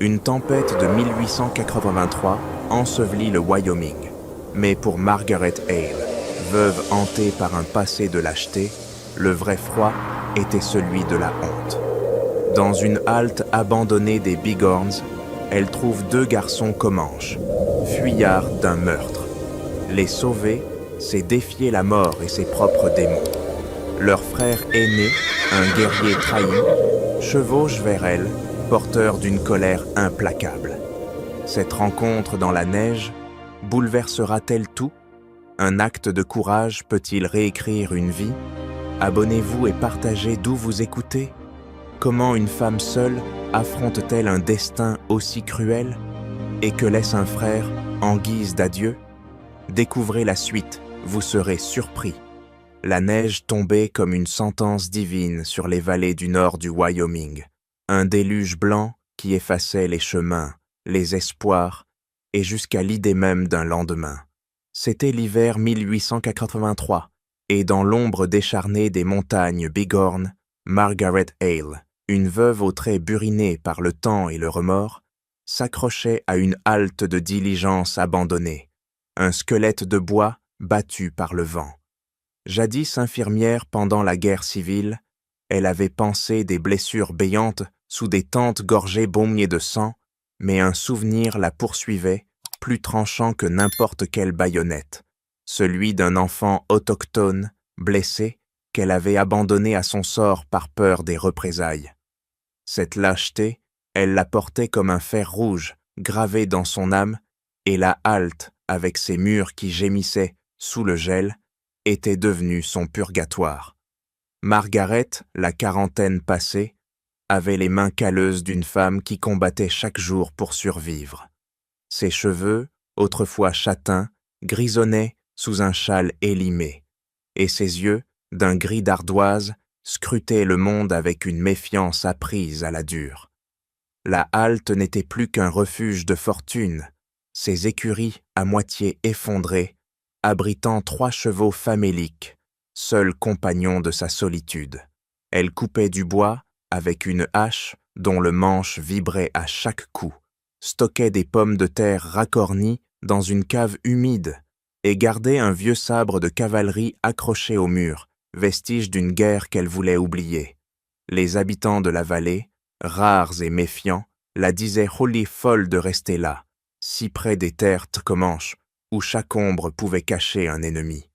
Une tempête de 1883 ensevelit le Wyoming. Mais pour Margaret Hale, veuve hantée par un passé de lâcheté, le vrai froid était celui de la honte. Dans une halte abandonnée des Bighorns, elle trouve deux garçons comanches, fuyards d'un meurtre. Les sauver, c'est défier la mort et ses propres démons. Leur frère aîné, un guerrier trahi, chevauche vers elle, porteur d'une colère implacable. Cette rencontre dans la neige bouleversera-t-elle tout? Un acte de courage peut-il réécrire une vie? Abonnez-vous et partagez d'où vous écoutez. Comment une femme seule affronte-t-elle un destin aussi cruel? Et que laisse un frère en guise d'adieu? Découvrez la suite, vous serez surpris. La neige tombait comme une sentence divine sur les vallées du nord du Wyoming. Un déluge blanc qui effaçait les chemins, les espoirs, et jusqu'à l'idée même d'un lendemain. C'était l'hiver 1883, et dans l'ombre décharnée des montagnes Bighorn, Margaret Hale, une veuve aux traits burinés par le temps et le remords, s'accrochait à une halte de diligence abandonnée, un squelette de bois battu par le vent. Jadis infirmière pendant la guerre civile, elle avait pansé des blessures béantes sous des tentes gorgées baignées de sang, mais un souvenir la poursuivait, plus tranchant que n'importe quelle baïonnette, celui d'un enfant autochtone, blessé, qu'elle avait abandonné à son sort par peur des représailles. Cette lâcheté, elle la portait comme un fer rouge gravé dans son âme, et la halte, avec ses murs qui gémissaient sous le gel, était devenue son purgatoire. Margaret, la quarantaine passée, avait les mains calleuses d'une femme qui combattait chaque jour pour survivre. Ses cheveux, autrefois châtains, grisonnaient sous un châle élimé, et ses yeux, d'un gris d'ardoise, scrutaient le monde avec une méfiance apprise à la dure. La halte n'était plus qu'un refuge de fortune, ses écuries à moitié effondrées, abritant 3 chevaux faméliques, seuls compagnons de sa solitude. Elle coupait du bois avec une hache dont le manche vibrait à chaque coup, stockait des pommes de terre racornies dans une cave humide et gardait un vieux sabre de cavalerie accroché au mur, vestige d'une guerre qu'elle voulait oublier. Les habitants de la vallée, rares et méfiants, la disaient wholly folle de rester là, si près des terres Comanches, où chaque ombre pouvait cacher un ennemi.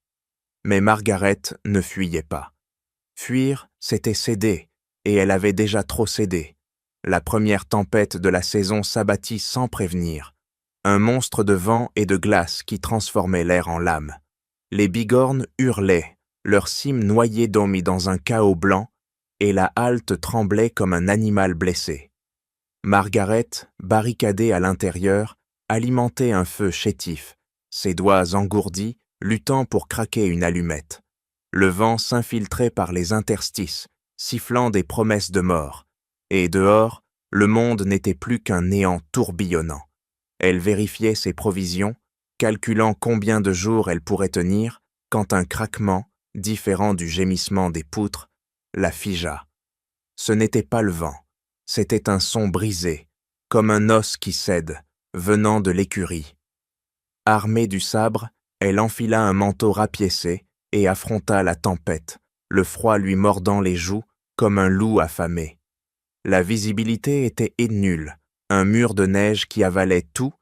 Mais Margaret ne fuyait pas. Fuir, c'était céder, et elle avait déjà trop cédé. La première tempête de la saison s'abattit sans prévenir. Un monstre de vent et de glace qui transformait l'air en lame. Les Bighorns hurlaient, leur cime noyée d'hommes dans un chaos blanc, et la halte tremblait comme un animal blessé. Margaret, barricadée à l'intérieur, alimentait un feu chétif, ses doigts engourdis, luttant pour craquer une allumette. Le vent s'infiltrait par les interstices, sifflant des promesses de mort, et dehors, le monde n'était plus qu'un néant tourbillonnant. Elle vérifiait ses provisions, calculant combien de jours elle pourrait tenir, quand un craquement, différent du gémissement des poutres, la figea. Ce n'était pas le vent, c'était un son brisé, comme un os qui cède, venant de l'écurie. Armée du sabre, elle enfila un manteau rapiécé et affronta la tempête, le froid lui mordant les joues comme un loup affamé. La visibilité était nulle, un mur de neige qui avalait tout,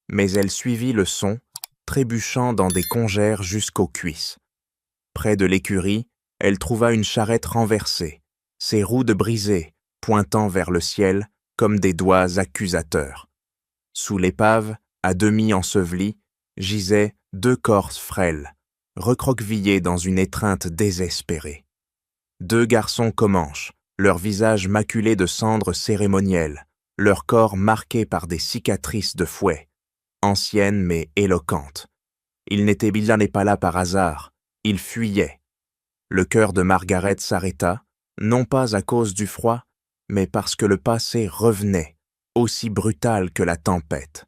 mais elle suivit le son, trébuchant dans des congères jusqu'aux cuisses. Près de l'écurie, elle trouva une charrette renversée, ses roues brisées, pointant vers le ciel comme des doigts accusateurs. Sous l'épave, à demi ensevelis, gisaient 2 corps frêles, recroquevillés dans une étreinte désespérée. 2 garçons comanches, leurs visages maculés de cendres cérémonielles, leurs corps marqués par des cicatrices de fouet, anciennes mais éloquentes. Ils n'étaient pas là par hasard, ils fuyaient. Le cœur de Margaret s'arrêta, non pas à cause du froid, mais parce que le passé revenait, aussi brutal que la tempête.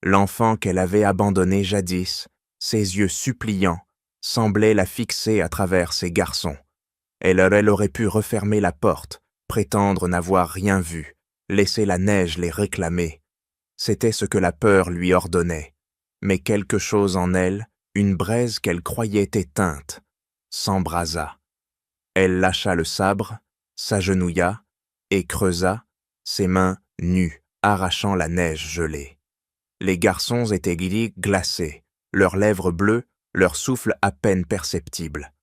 L'enfant qu'elle avait abandonné jadis, ses yeux suppliants, semblaient la fixer à travers ses garçons. Elle aurait pu refermer la porte, prétendre n'avoir rien vu, laisser la neige les réclamer. C'était ce que la peur lui ordonnait. Mais quelque chose en elle, une braise qu'elle croyait éteinte, s'embrasa. Elle lâcha le sabre, s'agenouilla et creusa, ses mains nues, arrachant la neige gelée. Les garçons étaient glacés, leurs lèvres bleues, leur souffle à peine perceptible.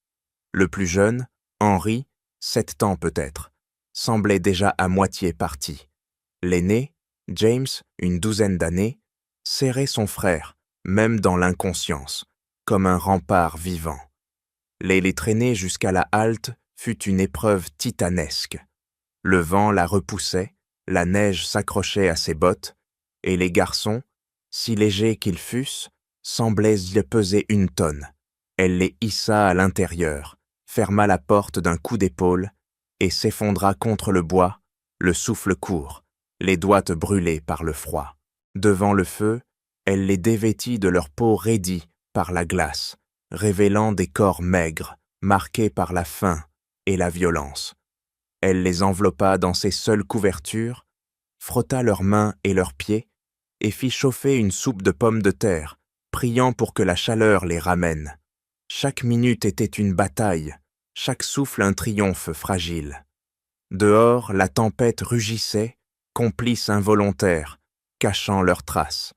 Le plus jeune, Henry, 7 ans peut-être, semblait déjà à moitié parti. L'aîné, James, une 12aine d'années, serrait son frère, même dans l'inconscience, comme un rempart vivant. Les traîner jusqu'à la halte fut une épreuve titanesque. Le vent la repoussait, la neige s'accrochait à ses bottes, et les garçons, si légers qu'ils fussent, semblaient y peser 1 tonne. Elle les hissa à l'intérieur, ferma la porte d'un coup d'épaule et s'effondra contre le bois, le souffle court, les doigts brûlés par le froid. Devant le feu, elle les dévêtit de leur peau raidie par la glace, révélant des corps maigres, marqués par la faim et la violence. Elle les enveloppa dans ses seules couvertures, frotta leurs mains et leurs pieds, et fit chauffer une soupe de pommes de terre, priant pour que la chaleur les ramène. Chaque minute était une bataille, chaque souffle un triomphe fragile. Dehors, la tempête rugissait, complice involontaire, cachant leurs traces.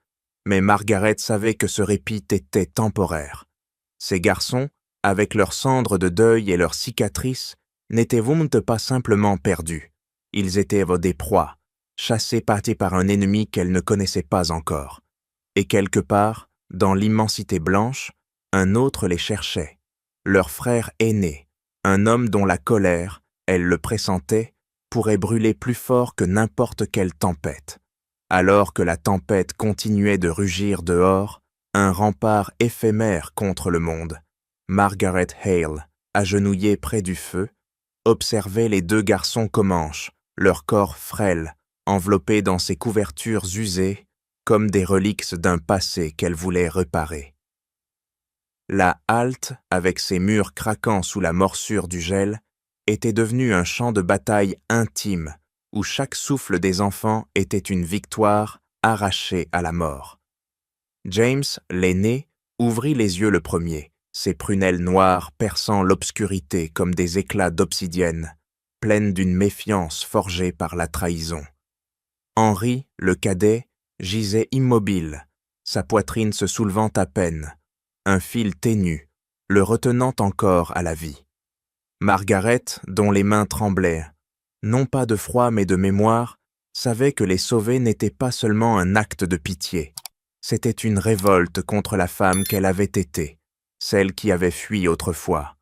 Mais Margaret savait que ce répit était temporaire. Ces garçons, avec leurs cendres de deuil et leurs cicatrices, n'étaient pas simplement perdus. Ils étaient des proies, chassés par un ennemi qu'elles ne connaissaient pas encore. Et quelque part, dans l'immensité blanche, un autre les cherchait, leur frère aîné, un homme dont la colère, elle le pressentait, pourrait brûler plus fort que n'importe quelle tempête. Alors que la tempête continuait de rugir dehors, un rempart éphémère contre le monde, Margaret Hale, agenouillée près du feu, observait les 2 garçons comanches, leur corps frêle, enveloppés dans ces couvertures usées, comme des reliques d'un passé qu'elle voulait réparer. La halte, avec ses murs craquant sous la morsure du gel, était devenue un champ de bataille intime, où chaque souffle des enfants était une victoire arrachée à la mort. James, l'aîné, ouvrit les yeux le premier, ses prunelles noires perçant l'obscurité comme des éclats d'obsidienne, pleines d'une méfiance forgée par la trahison. Henry, le cadet, gisait immobile, sa poitrine se soulevant à peine, un fil ténu, le retenant encore à la vie. Margaret, dont les mains tremblaient, non pas de froid mais de mémoire, savait que les sauver n'était pas seulement un acte de pitié. C'était une révolte contre la femme qu'elle avait été, celle qui avait fui autrefois.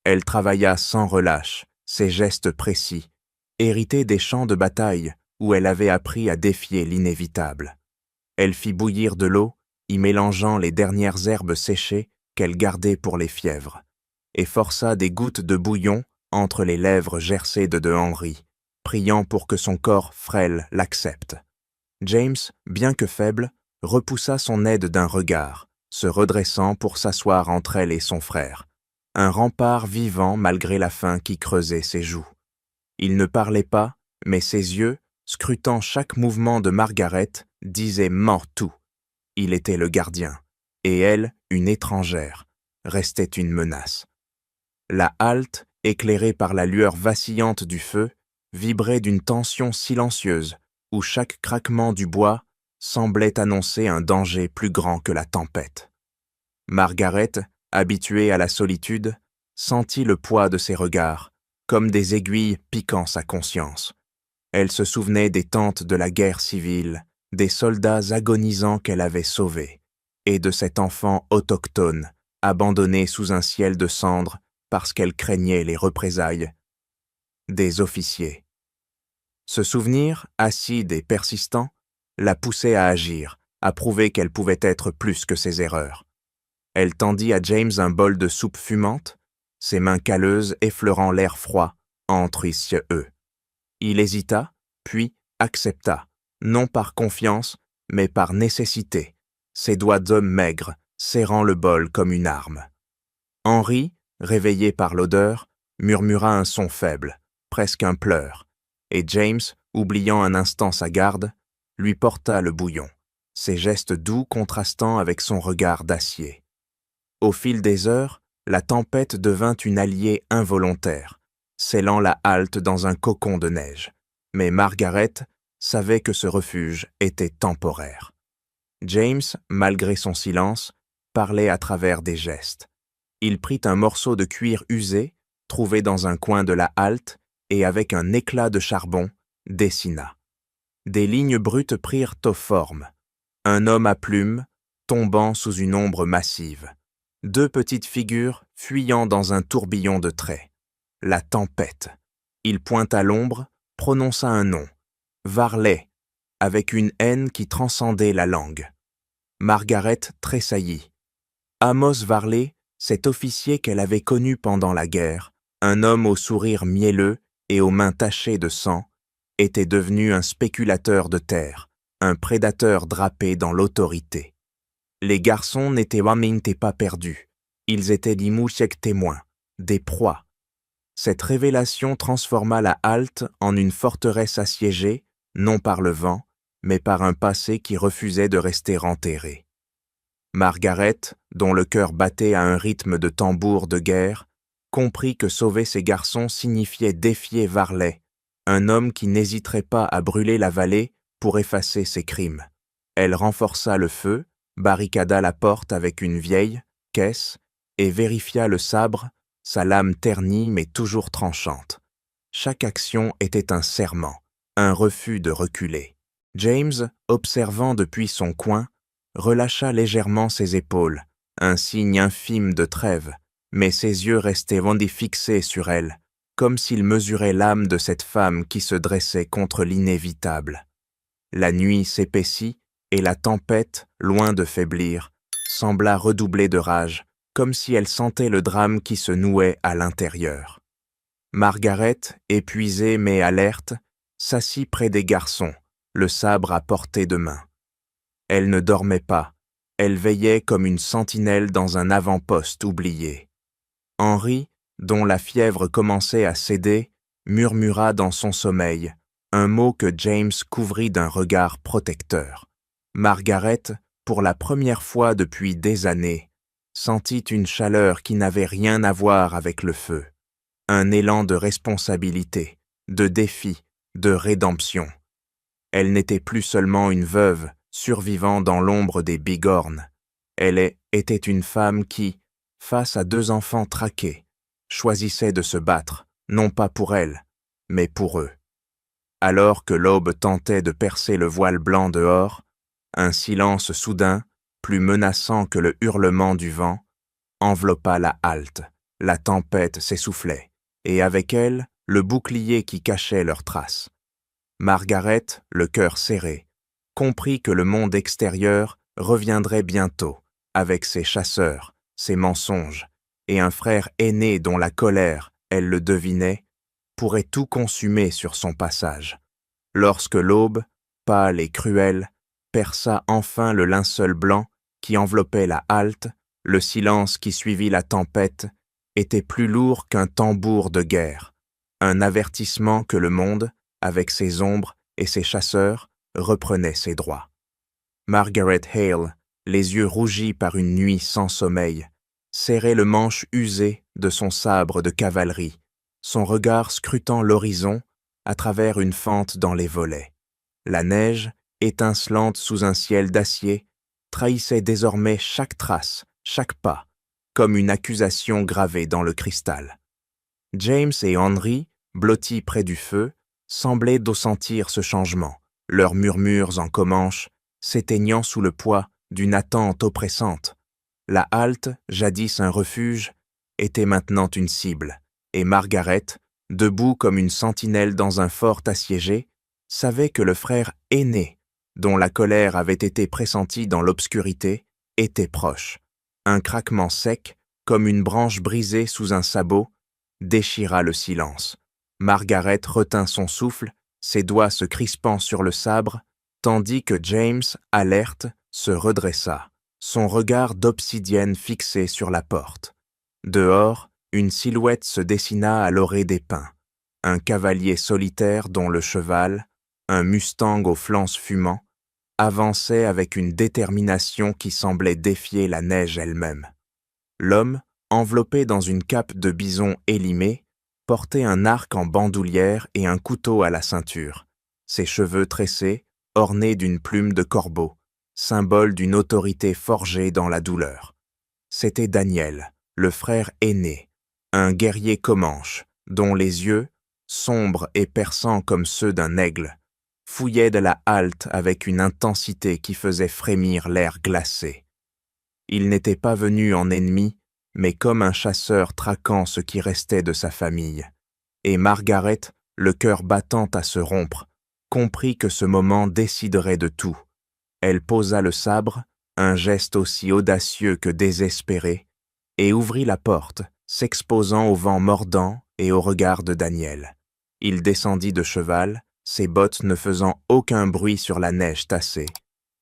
Elle travailla sans relâche, ses gestes précis, hérités des champs de bataille où elle avait appris à défier l'inévitable. Elle fit bouillir de l'eau, y mélangeant les dernières herbes séchées qu'elle gardait pour les fièvres, et força des gouttes de bouillon entre les lèvres gercées de Henry, priant pour que son corps frêle l'accepte. James, bien que faible, repoussa son aide d'un regard, se redressant pour s'asseoir entre elle et son frère, un rempart vivant malgré la faim qui creusait ses joues. Il ne parlait pas, mais ses yeux, scrutant chaque mouvement de Margaret, disaient mort tout. Il était le gardien, et elle, une étrangère, restait une menace. La halte, éclairée par la lueur vacillante du feu, vibrait d'une tension silencieuse où chaque craquement du bois semblait annoncer un danger plus grand que la tempête. Margaret, habituée à la solitude, sentit le poids de ses regards, comme des aiguilles piquant sa conscience. Elle se souvenait des tentes de la guerre civile, des soldats agonisants qu'elle avait sauvés, et de cet enfant autochtone, abandonné sous un ciel de cendres parce qu'elle craignait les représailles des officiers. Ce souvenir, acide et persistant, la poussait à agir, à prouver qu'elle pouvait être plus que ses erreurs. Elle tendit à James un bol de soupe fumante, ses mains calleuses effleurant l'air froid entre eux. Il hésita, puis accepta, non par confiance, mais par nécessité, ses doigts d'homme maigre serrant le bol comme une arme. Henry, réveillé par l'odeur, murmura un son faible, presque un pleur, et James, oubliant un instant sa garde, lui porta le bouillon, ses gestes doux contrastant avec son regard d'acier. Au fil des heures, la tempête devint une alliée involontaire, scellant la halte dans un cocon de neige. Mais Margaret savait que ce refuge était temporaire. James, malgré son silence, parlait à travers des gestes. Il prit un morceau de cuir usé, trouvé dans un coin de la halte, et avec un éclat de charbon, dessina. Des lignes brutes prirent forme. Un homme à plumes, tombant sous une ombre massive. Deux petites figures fuyant dans un tourbillon de traits. La tempête. Il pointa l'ombre, prononça un nom. Varley, avec une haine qui transcendait la langue. Margaret tressaillit. Amos Varley, cet officier qu'elle avait connu pendant la guerre, un homme au sourire mielleux et aux mains tachées de sang, était devenu un spéculateur de terre, un prédateur drapé dans l'autorité. Les garçons n'étaient pas perdus, ils étaient d'imouchek témoins, des proies. Cette révélation transforma la halte en une forteresse assiégée, non par le vent, mais par un passé qui refusait de rester enterré. Margaret, dont le cœur battait à un rythme de tambour de guerre, comprit que sauver ses garçons signifiait défier Varley, un homme qui n'hésiterait pas à brûler la vallée pour effacer ses crimes. Elle renforça le feu, barricada la porte avec une vieille caisse et vérifia le sabre, sa lame ternie mais toujours tranchante. Chaque action était un serment, un refus de reculer. James, observant depuis son coin, relâcha légèrement ses épaules, un signe infime de trêve, mais ses yeux restaient fixés sur elle, comme s'il mesurait l'âme de cette femme qui se dressait contre l'inévitable. La nuit s'épaissit et la tempête, loin de faiblir, sembla redoubler de rage, comme si elle sentait le drame qui se nouait à l'intérieur. Margaret, épuisée mais alerte, s'assit près des garçons, le sabre à portée de main. Elle ne dormait pas, elle veillait comme une sentinelle dans un avant-poste oublié. Henry, dont la fièvre commençait à céder, murmura dans son sommeil, un mot que James couvrit d'un regard protecteur. Margaret, pour la première fois depuis des années, sentit une chaleur qui n'avait rien à voir avec le feu, un élan de responsabilité, de défi, de rédemption. Elle n'était plus seulement une veuve survivant dans l'ombre des bigornes. Elle était une femme qui, face à deux enfants traqués, choisissait de se battre, non pas pour elle, mais pour eux. Alors que l'aube tentait de percer le voile blanc dehors, un silence soudain, plus menaçant que le hurlement du vent, enveloppa la halte. La tempête s'essoufflait, et avec elle, le bouclier qui cachait leurs traces. Margaret, le cœur serré, comprit que le monde extérieur reviendrait bientôt, avec ses chasseurs, ses mensonges, et un frère aîné dont la colère, elle le devinait, pourrait tout consumer sur son passage. Lorsque l'aube, pâle et cruelle, perça enfin le linceul blanc qui enveloppait la halte, le silence qui suivit la tempête était plus lourd qu'un tambour de guerre, un avertissement que le monde, avec ses ombres et ses chasseurs, reprenait ses droits. Margaret Hale, les yeux rougis par une nuit sans sommeil, serrait le manche usé de son sabre de cavalerie, son regard scrutant l'horizon à travers une fente dans les volets. La neige, étincelante sous un ciel d'acier, trahissait désormais chaque trace, chaque pas, comme une accusation gravée dans le cristal. James et Henry, blottis près du feu, semblaient sentir ce changement, leurs murmures en comanche s'éteignant sous le poids d'une attente oppressante. La halte, jadis un refuge, était maintenant une cible, et Margaret, debout comme une sentinelle dans un fort assiégé, savait que le frère aîné, dont la colère avait été pressentie dans l'obscurité, était proche. Un craquement sec, comme une branche brisée sous un sabot, déchira le silence. Margaret retint son souffle, ses doigts se crispant sur le sabre, tandis que James, alerte, se redressa, son regard d'obsidienne fixé sur la porte. Dehors, une silhouette se dessina à l'orée des pins, un cavalier solitaire dont le cheval, un Mustang aux flancs fumants, avançait avec une détermination qui semblait défier la neige elle-même. L'homme, enveloppé dans une cape de bison élimée, portait un arc en bandoulière et un couteau à la ceinture, ses cheveux tressés, ornés d'une plume de corbeau, symbole d'une autorité forgée dans la douleur. C'était Daniel, le frère aîné, un guerrier comanche, dont les yeux, sombres et perçants comme ceux d'un aigle, fouillaient de la halte avec une intensité qui faisait frémir l'air glacé. Il n'était pas venu en ennemi, mais comme un chasseur traquant ce qui restait de sa famille. Et Margaret, le cœur battant à se rompre, comprit que ce moment déciderait de tout. Elle posa le sabre, un geste aussi audacieux que désespéré, et ouvrit la porte, s'exposant au vent mordant et au regard de Daniel. Il descendit de cheval, ses bottes ne faisant aucun bruit sur la neige tassée,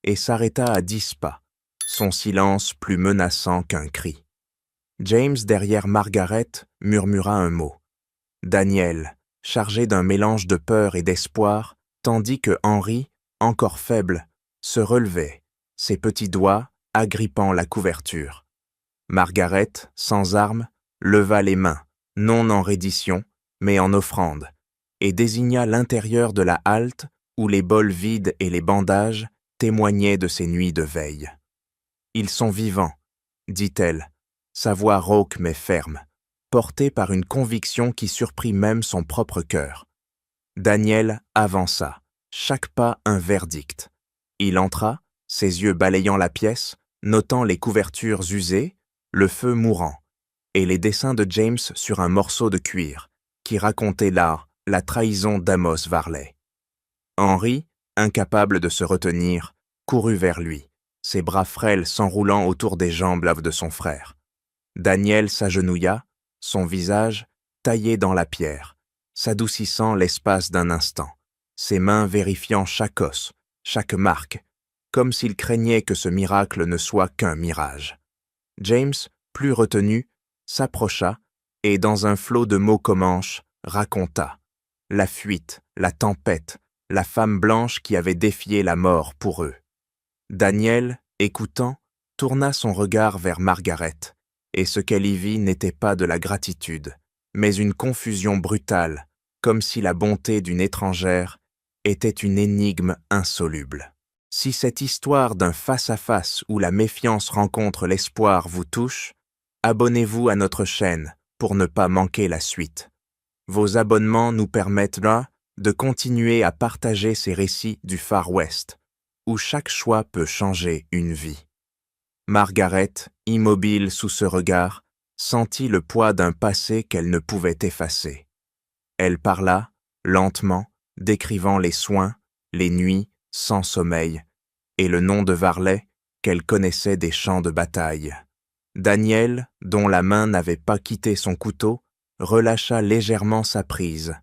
et s'arrêta à 10 pas, son silence plus menaçant qu'un cri. James, derrière Margaret, murmura un mot. Daniel, chargé d'un mélange de peur et d'espoir, tandis que Henry, encore faible, se relevait, ses petits doigts agrippant la couverture. Margaret, sans armes, leva les mains, non en reddition, mais en offrande, et désigna l'intérieur de la halte où les bols vides et les bandages témoignaient de ses nuits de veille. « Ils sont vivants », dit-elle, sa voix rauque mais ferme, portée par une conviction qui surprit même son propre cœur. Daniel avança, chaque pas un verdict. Il entra, ses yeux balayant la pièce, notant les couvertures usées, le feu mourant, et les dessins de James sur un morceau de cuir, qui racontait là la trahison d'Amos Varley. Henry, incapable de se retenir, courut vers lui, ses bras frêles s'enroulant autour des jambes de son frère. Daniel s'agenouilla, son visage taillé dans la pierre, s'adoucissant l'espace d'un instant, ses mains vérifiant chaque os, chaque marque, comme s'il craignait que ce miracle ne soit qu'un mirage. James, plus retenu, s'approcha et, dans un flot de mots comanches, raconta la fuite, la tempête, la femme blanche qui avait défié la mort pour eux. Daniel, écoutant, tourna son regard vers Margaret, et ce qu'elle y vit n'était pas de la gratitude, mais une confusion brutale, comme si la bonté d'une étrangère était une énigme insoluble. Si cette histoire d'un face-à-face où la méfiance rencontre l'espoir vous touche, abonnez-vous à notre chaîne pour ne pas manquer la suite. Vos abonnements nous permettent là de continuer à partager ces récits du Far West, où chaque choix peut changer une vie. Margaret, immobile sous ce regard, sentit le poids d'un passé qu'elle ne pouvait effacer. Elle parla, lentement, décrivant les soins, les nuits, sans sommeil, et le nom de Varley qu'elle connaissait des champs de bataille. Daniel, dont la main n'avait pas quitté son couteau, relâcha légèrement sa prise,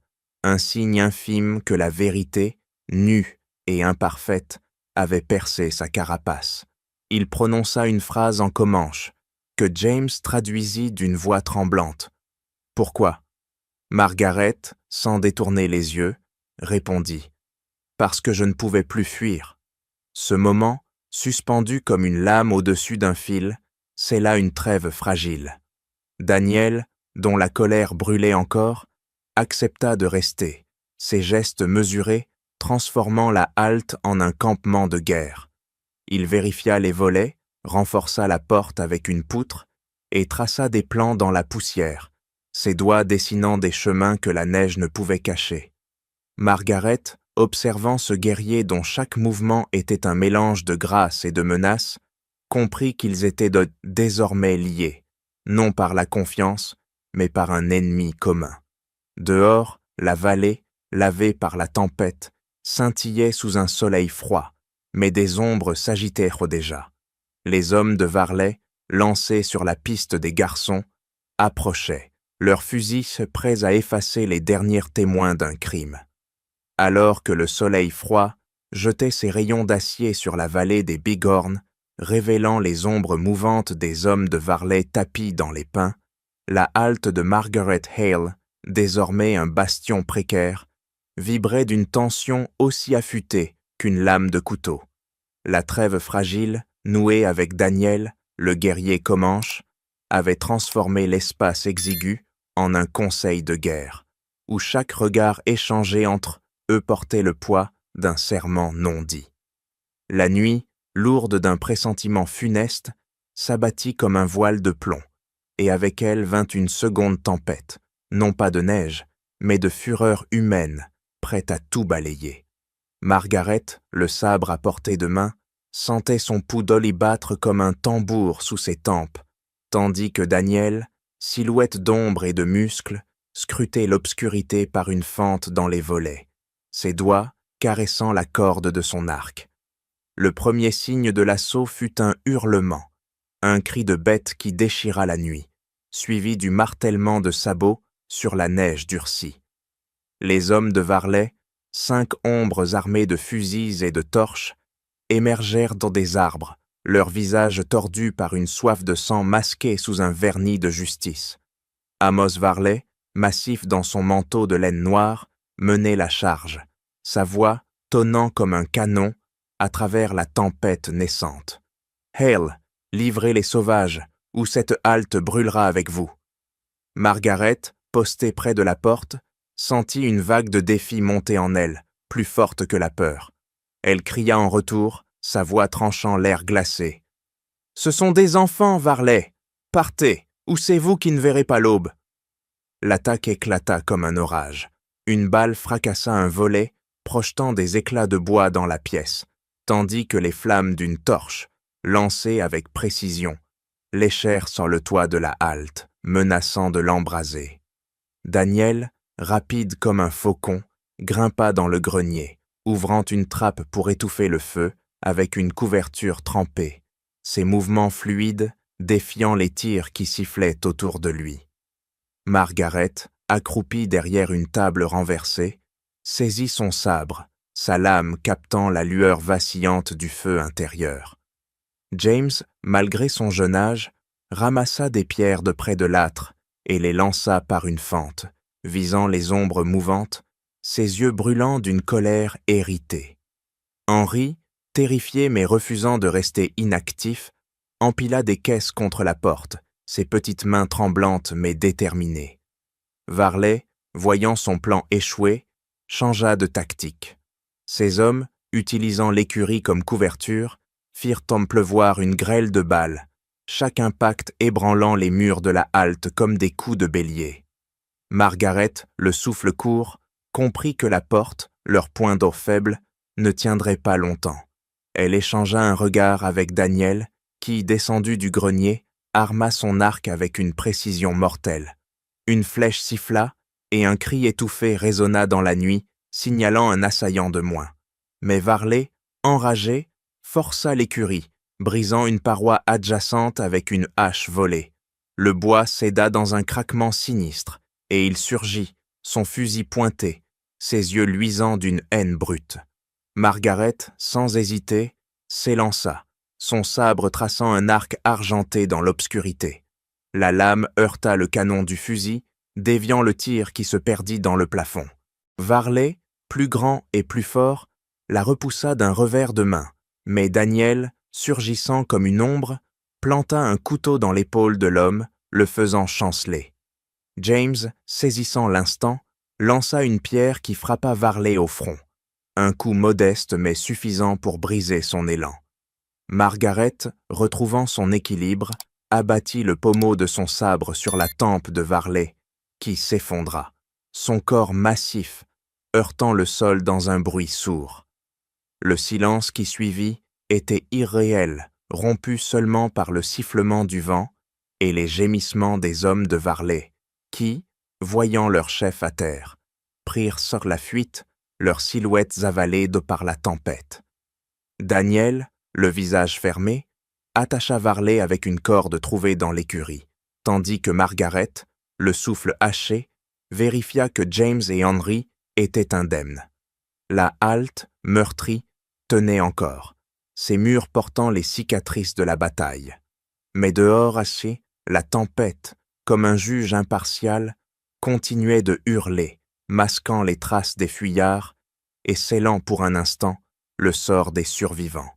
un signe infime que la vérité, nue et imparfaite, avait percé sa carapace. Il prononça une phrase en comanche, que James traduisit d'une voix tremblante. « Pourquoi » Margaret, sans détourner les yeux, répondit. « Parce que je ne pouvais plus fuir. » Ce moment, suspendu comme une lame au-dessus d'un fil, c'est là une trêve fragile. Daniel, dont la colère brûlait encore, accepta de rester, ses gestes mesurés transformant la halte en un campement de guerre. Il vérifia les volets, renforça la porte avec une poutre et traça des plans dans la poussière, ses doigts dessinant des chemins que la neige ne pouvait cacher. Margaret, observant ce guerrier dont chaque mouvement était un mélange de grâce et de menace, comprit qu'ils étaient désormais liés, non par la confiance, mais par un ennemi commun. Dehors, la vallée, lavée par la tempête, scintillait sous un soleil froid, mais des ombres s'agitèrent déjà. Les hommes de Varley, lancés sur la piste des garçons, approchaient, leurs fusils prêts à effacer les derniers témoins d'un crime. Alors que le soleil froid jetait ses rayons d'acier sur la vallée des Bighorns, révélant les ombres mouvantes des hommes de Varley tapis dans les pins, la halte de Margaret Hale, désormais un bastion précaire, vibrait d'une tension aussi affûtée qu'une lame de couteau. La trêve fragile, nouée avec Daniel, le guerrier Comanche, avait transformé l'espace exigu en un conseil de guerre, où chaque regard échangé entre eux portait le poids d'un serment non dit. La nuit, lourde d'un pressentiment funeste, s'abattit comme un voile de plomb, et avec elle vint une seconde tempête, non pas de neige, mais de fureur humaine, prête à tout balayer. Margaret, le sabre à portée de main, sentait son pouls d'Olly battre comme un tambour sous ses tempes, tandis que Daniel, silhouette d'ombre et de muscles, scrutait l'obscurité par une fente dans les volets, ses doigts caressant la corde de son arc. Le premier signe de l'assaut fut un hurlement, un cri de bête qui déchira la nuit, suivi du martèlement de sabots sur la neige durcie. Les hommes de Varley, 5 ombres armées de fusils et de torches, émergèrent dans des arbres, leurs visages tordus par une soif de sang masquée sous un vernis de justice. Amos Varley, massif dans son manteau de laine noire, menait la charge, sa voix tonnant comme un canon à travers la tempête naissante. « Hale, livrez les sauvages, ou cette halte brûlera avec vous. » Margaret, postée près de la porte, sentit une vague de défi monter en elle, plus forte que la peur. Elle cria en retour, sa voix tranchant l'air glacé. « Ce sont des enfants, Varley. Partez, ou c'est vous qui ne verrez pas l'aube. » L'attaque éclata comme un orage. Une balle fracassa un volet, projetant des éclats de bois dans la pièce, tandis que les flammes d'une torche, lancée avec précision, léchèrent sur le toit de la halte, menaçant de l'embraser. Daniel, rapide comme un faucon, grimpa dans le grenier, ouvrant une trappe pour étouffer le feu avec une couverture trempée, ses mouvements fluides défiant les tirs qui sifflaient autour de lui. Margaret, accroupie derrière une table renversée, saisit son sabre, sa lame captant la lueur vacillante du feu intérieur. James, malgré son jeune âge, ramassa des pierres de près de l'âtre et les lança par une fente, visant les ombres mouvantes, ses yeux brûlants d'une colère héritée. Henry, terrifié mais refusant de rester inactif, empila des caisses contre la porte, ses petites mains tremblantes mais déterminées. Varley, voyant son plan échouer, changea de tactique. Ses hommes, utilisant l'écurie comme couverture, firent en pleuvoir une grêle de balles, chaque impact ébranlant les murs de la halte comme des coups de bélier. Margaret, le souffle court, comprit que la porte, leur point d'eau faible, ne tiendrait pas longtemps. Elle échangea un regard avec Daniel, qui, descendu du grenier, arma son arc avec une précision mortelle. Une flèche siffla, et un cri étouffé résonna dans la nuit, signalant un assaillant de moins. Mais Varley, enragé, força l'écurie, brisant une paroi adjacente avec une hache volée. Le bois céda dans un craquement sinistre, et il surgit, son fusil pointé, ses yeux luisants d'une haine brute. Margaret, sans hésiter, s'élança, son sabre traçant un arc argenté dans l'obscurité. La lame heurta le canon du fusil, déviant le tir qui se perdit dans le plafond. Varley, plus grand et plus fort, la repoussa d'un revers de main, mais Daniel, surgissant comme une ombre, planta un couteau dans l'épaule de l'homme, le faisant chanceler. James, saisissant l'instant, lança une pierre qui frappa Varley au front, un coup modeste mais suffisant pour briser son élan. Margaret, retrouvant son équilibre, abattit le pommeau de son sabre sur la tempe de Varley, qui s'effondra, son corps massif, heurtant le sol dans un bruit sourd. Le silence qui suivit était irréel, rompu seulement par le sifflement du vent et les gémissements des hommes de Varley, qui, voyant leur chef à terre, prirent sur la fuite, leurs silhouettes avalées de par la tempête. Daniel, le visage fermé, attacha Varley avec une corde trouvée dans l'écurie, tandis que Margaret, le souffle haché, vérifia que James et Henry étaient indemnes. La halte, meurtrie, tenait encore, ses murs portant les cicatrices de la bataille. Mais dehors haché, la tempête, comme un juge impartial, continuait de hurler, masquant les traces des fuyards et scellant pour un instant le sort des survivants.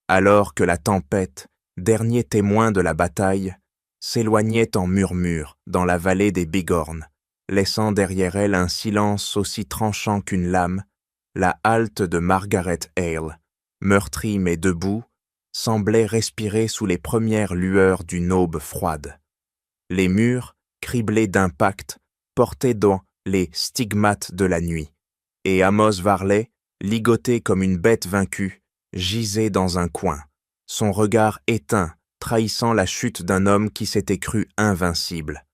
Alors que la tempête, dernier témoin de la bataille, s'éloignait en murmure dans la vallée des bigornes, laissant derrière elle un silence aussi tranchant qu'une lame, la halte de Margaret Hale, meurtrie mais debout, semblait respirer sous les premières lueurs d'une aube froide. Les murs, criblés d'impacts, portaient dans les stigmates de la nuit, et Amos Varley, ligoté comme une bête vaincue, gisait dans un coin, son regard éteint, trahissant la chute d'un homme qui s'était cru invincible.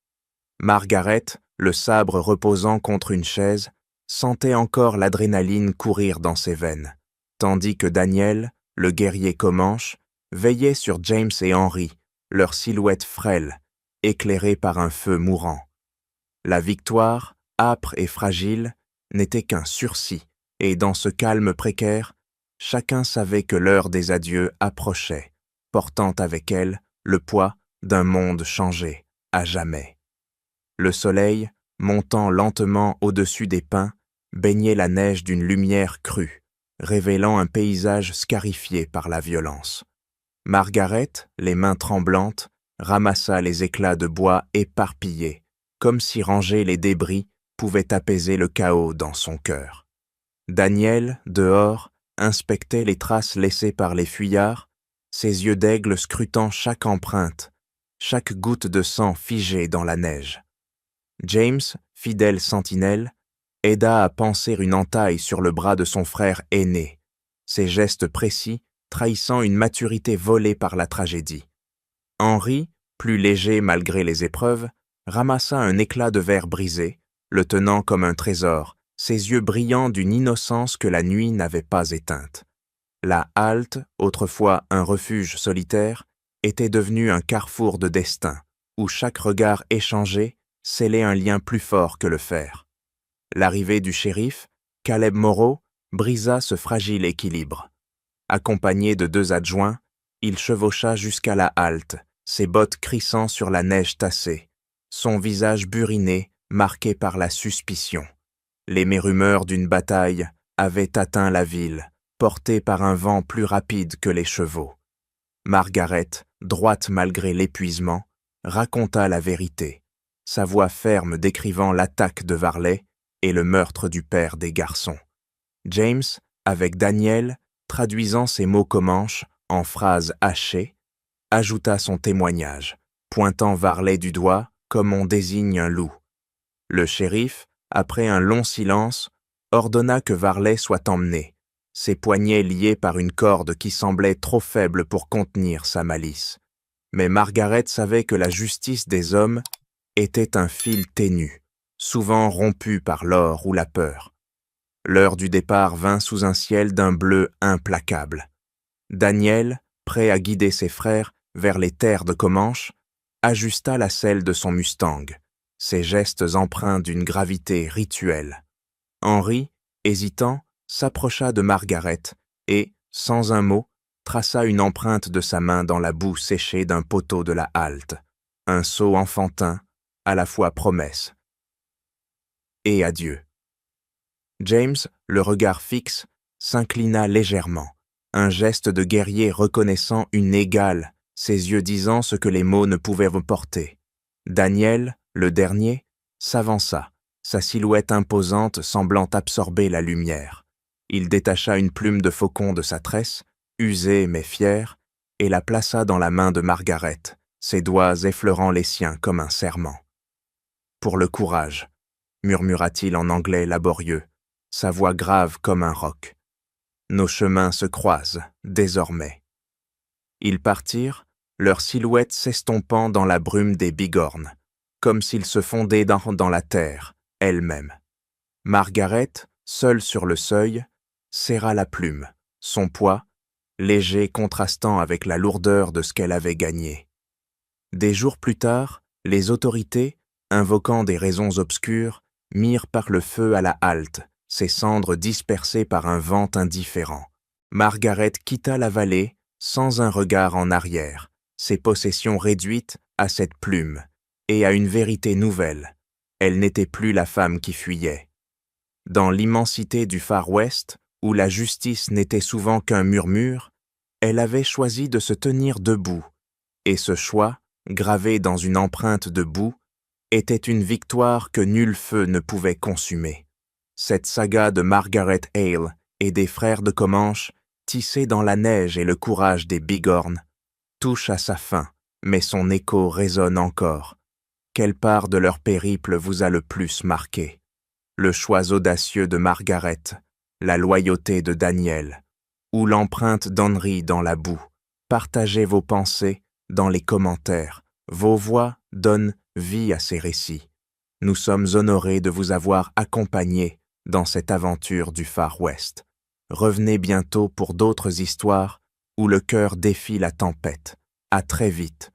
Margaret, le sabre reposant contre une chaise, sentait encore l'adrénaline courir dans ses veines, tandis que Daniel, le guerrier Comanche, veillait sur James et Henry, leur silhouette frêle, éclairée par un feu mourant. La victoire, âpre et fragile, n'était qu'un sursis, et dans ce calme précaire, chacun savait que l'heure des adieux approchait, portant avec elle le poids d'un monde changé, à jamais. Le soleil, montant lentement au-dessus des pins, baignait la neige d'une lumière crue, révélant un paysage scarifié par la violence. Margaret, les mains tremblantes, ramassa les éclats de bois éparpillés, comme si ranger les débris pouvait apaiser le chaos dans son cœur. Daniel, dehors, inspectait les traces laissées par les fuyards, ses yeux d'aigle scrutant chaque empreinte, chaque goutte de sang figée dans la neige. James, fidèle sentinelle, aida à panser une entaille sur le bras de son frère aîné, ses gestes précis trahissant une maturité volée par la tragédie. Henry, plus léger malgré les épreuves, ramassa un éclat de verre brisé, le tenant comme un trésor, ses yeux brillants d'une innocence que la nuit n'avait pas éteinte. La halte, autrefois un refuge solitaire, était devenue un carrefour de destin, où chaque regard échangé scellait un lien plus fort que le fer. L'arrivée du shérif, Caleb Moreau, brisa ce fragile équilibre. Accompagné de 2 adjoints, il chevaucha jusqu'à la halte, ses bottes crissant sur la neige tassée, son visage buriné, marqué par la suspicion. Les rumeurs d'une bataille avaient atteint la ville, portée par un vent plus rapide que les chevaux. Margaret, droite malgré l'épuisement, raconta la vérité, sa voix ferme décrivant l'attaque de Varley et le meurtre du père des garçons. James, avec Daniel, traduisant ces mots comanches en phrases hachées, ajouta son témoignage, pointant Varley du doigt comme on désigne un loup. Le shérif, après un long silence, ordonna que Varley soit emmené, ses poignets liés par une corde qui semblait trop faible pour contenir sa malice. Mais Margaret savait que la justice des hommes était un fil ténu, souvent rompu par l'or ou la peur. L'heure du départ vint sous un ciel d'un bleu implacable. Daniel, prêt à guider ses frères vers les terres de Comanche, ajusta la selle de son Mustang, ses gestes empreints d'une gravité rituelle. Henry, hésitant, s'approcha de Margaret et, sans un mot, traça une empreinte de sa main dans la boue séchée d'un poteau de la halte, un sceau enfantin, à la fois promesse et adieu. James, le regard fixe, s'inclina légèrement, un geste de guerrier reconnaissant une égale, ses yeux disant ce que les mots ne pouvaient porter. Daniel, le dernier, s'avança, sa silhouette imposante semblant absorber la lumière. Il détacha une plume de faucon de sa tresse, usée mais fière, et la plaça dans la main de Margaret, ses doigts effleurant les siens comme un serment. « Pour le courage », murmura-t-il en anglais laborieux, sa voix grave comme un roc. « Nos chemins se croisent, désormais. » Ils partirent, leurs silhouettes s'estompant dans la brume des bigornes, comme s'ils se fondaient dans la terre, elle-même. Margaret, seule sur le seuil, serra la plume, son poids, léger contrastant avec la lourdeur de ce qu'elle avait gagné. Des jours plus tard, les autorités, invoquant des raisons obscures, mirent par le feu à la halte, ses cendres dispersées par un vent indifférent. Margaret quitta la vallée sans un regard en arrière, ses possessions réduites à cette plume et à une vérité nouvelle. Elle n'était plus la femme qui fuyait, Dans l'immensité du Far West, où la justice n'était souvent qu'un murmure, elle avait choisi de se tenir debout, et ce choix, gravé dans une empreinte de boue, était une victoire que nul feu ne pouvait consumer. Cette saga de Margaret Hale et des frères de Comanche, tissée dans la neige et le courage des bigornes, touche à sa fin, mais son écho résonne encore. Quelle part de leur périple vous a le plus marqué? Le choix audacieux de Margaret, la loyauté de Daniel, ou l'empreinte d'Henry dans la boue? Partagez vos pensées dans les commentaires. Vos voix donnent vie à ces récits. Nous sommes honorés de vous avoir accompagnés dans cette aventure du Far West. Revenez bientôt pour d'autres histoires où le cœur défie la tempête. À très vite